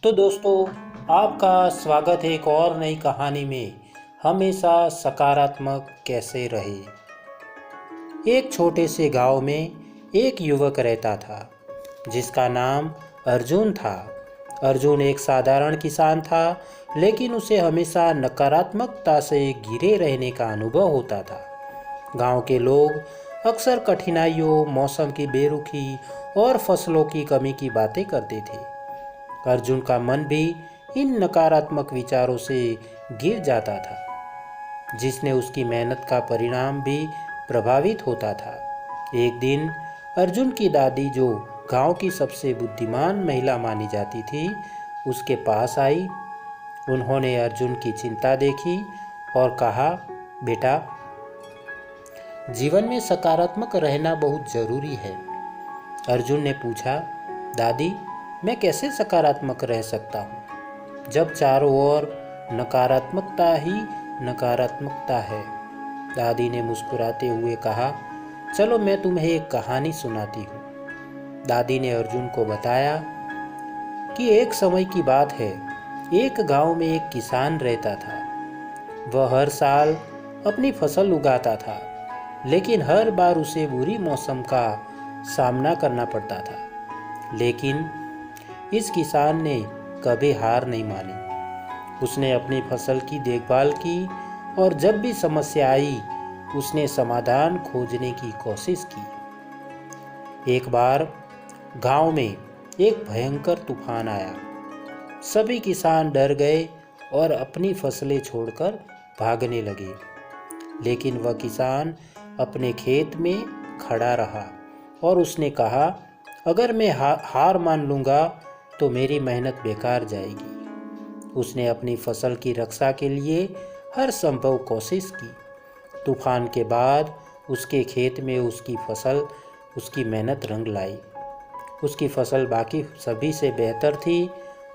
तो दोस्तों, आपका स्वागत है एक और नई कहानी में। हमेशा सकारात्मक कैसे रहे। एक छोटे से गांव में एक युवक रहता था जिसका नाम अर्जुन था। अर्जुन एक साधारण किसान था, लेकिन उसे हमेशा नकारात्मकता से घिरे रहने का अनुभव होता था। गांव के लोग अक्सर कठिनाइयों, मौसम की बेरुखी और फसलों की कमी की बातें करते थे। अर्जुन का मन भी इन नकारात्मक विचारों से घिर जाता था, जिसने उसकी मेहनत का परिणाम भी प्रभावित होता था। एक दिन अर्जुन की दादी, जो गांव की सबसे बुद्धिमान महिला मानी जाती थी, उसके पास आई। उन्होंने अर्जुन की चिंता देखी और कहा, बेटा, जीवन में सकारात्मक रहना बहुत जरूरी है। अर्जुन ने पूछा, दादी, मैं कैसे सकारात्मक रह सकता हूँ जब चारों ओर नकारात्मकता ही नकारात्मकता है। दादी ने मुस्कुराते हुए कहा, चलो मैं तुम्हें एक कहानी सुनाती हूँ। दादी ने अर्जुन को बताया कि एक समय की बात है। एक गांव में एक किसान रहता था। वह हर साल अपनी फसल उगाता था, लेकिन हर बार उसे बुरी मौसम का सामना करना पड़ता था। लेकिन इस किसान ने कभी हार नहीं मानी। उसने अपनी फसल की देखभाल की और जब भी समस्या आई, उसने समाधान खोजने की कोशिश की। एक बार गांव में एक भयंकर तूफान आया। सभी किसान डर गए और अपनी फसलें छोड़कर भागने लगे। लेकिन वह किसान अपने खेत में खड़ा रहा और उसने कहा, अगर मैं हार मान लूँगा तो मेरी मेहनत बेकार जाएगी। उसने अपनी फसल की रक्षा के लिए हर संभव कोशिश की। तूफान के बाद उसके खेत में उसकी फसल, उसकी मेहनत रंग लाई। उसकी फसल बाकी सभी से बेहतर थी।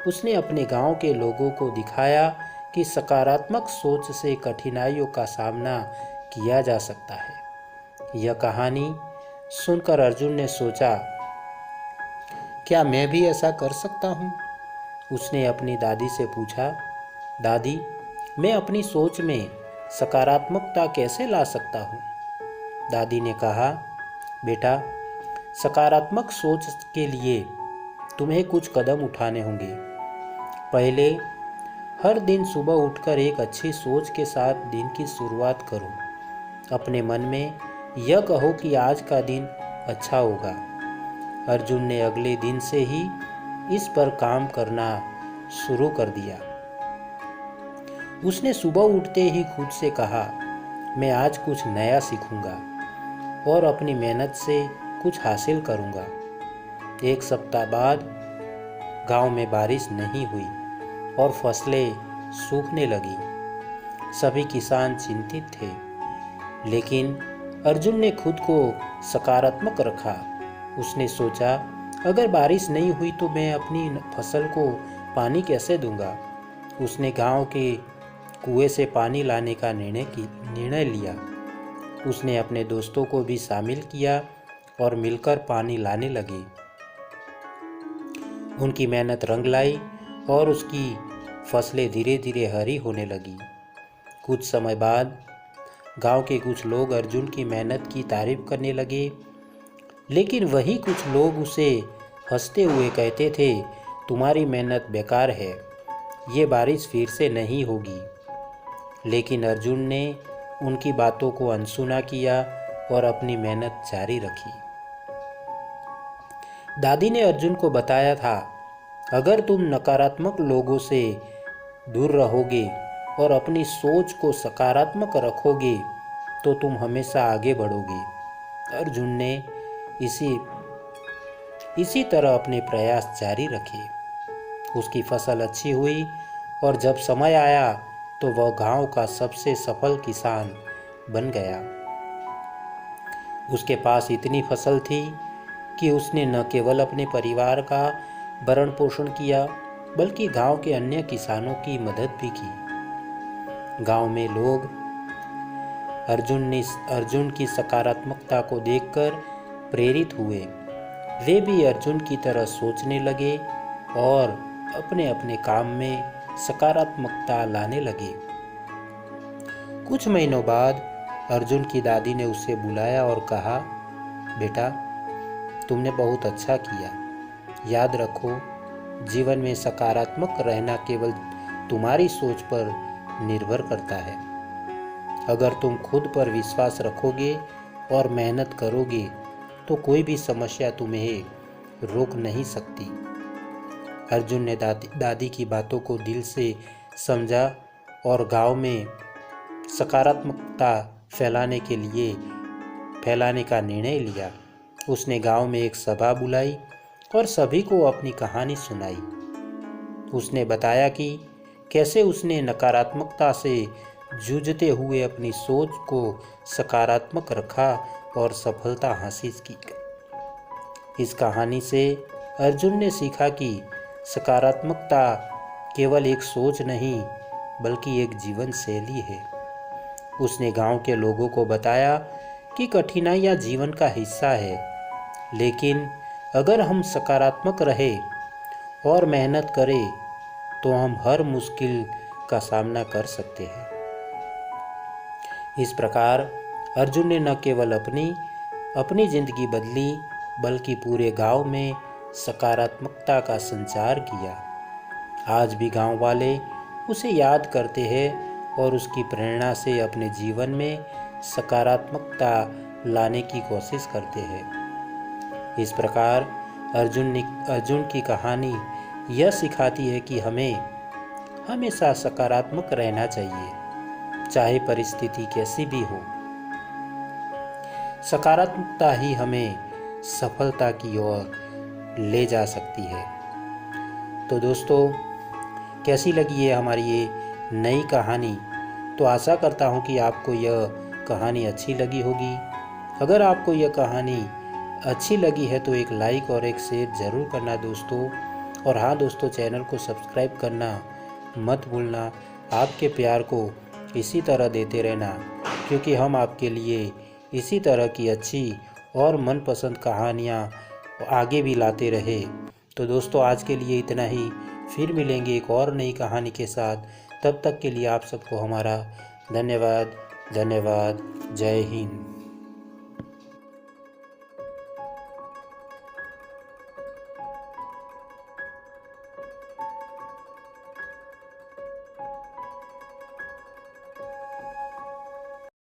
उसने अपने गांव के लोगों को दिखाया कि सकारात्मक सोच से कठिनाइयों का सामना किया जा सकता है। यह कहानी सुनकर अर्जुन ने सोचा, क्या मैं भी ऐसा कर सकता हूँ? उसने अपनी दादी से पूछा, दादी, मैं अपनी सोच में सकारात्मकता कैसे ला सकता हूँ? दादी ने कहा, बेटा, सकारात्मक सोच के लिए तुम्हें कुछ कदम उठाने होंगे। पहले, हर दिन सुबह उठकर एक अच्छी सोच के साथ दिन की शुरुआत करो। अपने मन में यह कहो कि आज का दिन अच्छा होगा। अर्जुन ने अगले दिन से ही इस पर काम करना शुरू कर दिया। उसने सुबह उठते ही खुद से कहा, मैं आज कुछ नया सीखूंगा और अपनी मेहनत से कुछ हासिल करूंगा। एक सप्ताह बाद गांव में बारिश नहीं हुई और फसलें सूखने लगी। सभी किसान चिंतित थे, लेकिन अर्जुन ने खुद को सकारात्मक रखा। उसने सोचा, अगर बारिश नहीं हुई तो मैं अपनी फसल को पानी कैसे दूंगा? उसने गांव के कुएं से पानी लाने का निर्णय लिया। उसने अपने दोस्तों को भी शामिल किया और मिलकर पानी लाने लगे। उनकी मेहनत रंग लाई और उसकी फसलें धीरे धीरे हरी होने लगी। कुछ समय बाद गांव के कुछ लोग अर्जुन की मेहनत की तारीफ करने लगे, लेकिन वही कुछ लोग उसे हंसते हुए कहते थे, तुम्हारी मेहनत बेकार है, ये बारिश फिर से नहीं होगी। लेकिन अर्जुन ने उनकी बातों को अनसुना किया और अपनी मेहनत जारी रखी। दादी ने अर्जुन को बताया था, अगर तुम नकारात्मक लोगों से दूर रहोगे और अपनी सोच को सकारात्मक रखोगे तो तुम हमेशा आगे बढ़ोगे। अर्जुन ने इसी तरह अपने प्रयास जारी रखे। उसकी फसल अच्छी हुई और जब समय आया तो वह गांव का सबसे सफल किसान बन गया। उसके पास इतनी फसल थी कि उसने न केवल अपने परिवार का भरण पोषण किया, बल्कि गांव के अन्य किसानों की मदद भी की। गांव में लोग अर्जुन की सकारात्मकता को देखकर प्रेरित हुए। वे भी अर्जुन की तरह सोचने लगे और अपने अपने काम में सकारात्मकता लाने लगे। कुछ महीनों बाद अर्जुन की दादी ने उसे बुलाया और कहा, बेटा, तुमने बहुत अच्छा किया। याद रखो, जीवन में सकारात्मक रहना केवल तुम्हारी सोच पर निर्भर करता है। अगर तुम खुद पर विश्वास रखोगे और मेहनत करोगे तो कोई भी समस्या तुम्हें रोक नहीं सकती। अर्जुन ने दादी की बातों को दिल से समझा और गांव में सकारात्मकता फैलाने का निर्णय लिया। उसने गांव में एक सभा बुलाई और सभी को अपनी कहानी सुनाई। उसने बताया कि कैसे उसने नकारात्मकता से जूझते हुए अपनी सोच को सकारात्मक रखा और सफलता हासिल की। इस कहानी से अर्जुन ने सीखा कि सकारात्मकता केवल एक सोच नहीं बल्कि एक जीवन शैली है। उसने गांव के लोगों को बताया कि कठिनाइयां जीवन का हिस्सा है, लेकिन अगर हम सकारात्मक रहे और मेहनत करें तो हम हर मुश्किल का सामना कर सकते हैं। इस प्रकार अर्जुन ने न केवल अपनी जिंदगी बदली बल्कि पूरे गांव में सकारात्मकता का संचार किया। आज भी गांव वाले उसे याद करते हैं और उसकी प्रेरणा से अपने जीवन में सकारात्मकता लाने की कोशिश करते हैं। इस प्रकार अर्जुन की कहानी यह सिखाती है कि हमें हमेशा सकारात्मक रहना चाहिए, चाहे परिस्थिति कैसी भी हो। सकारात्मकता ही हमें सफलता की ओर ले जा सकती है। तो दोस्तों, कैसी लगी है हमारी ये नई कहानी? तो आशा करता हूँ कि आपको यह कहानी अच्छी लगी होगी। अगर आपको यह कहानी अच्छी लगी है तो एक लाइक और एक शेयर ज़रूर करना दोस्तों। और हाँ दोस्तों, चैनल को सब्सक्राइब करना मत भूलना। आपके प्यार को इसी तरह देते रहना, क्योंकि हम आपके लिए इसी तरह की अच्छी और मनपसंद कहानियाँ आगे भी लाते रहे। तो दोस्तों, आज के लिए इतना ही। फिर मिलेंगे एक और नई कहानी के साथ। तब तक के लिए आप सबको हमारा धन्यवाद। जय हिंद।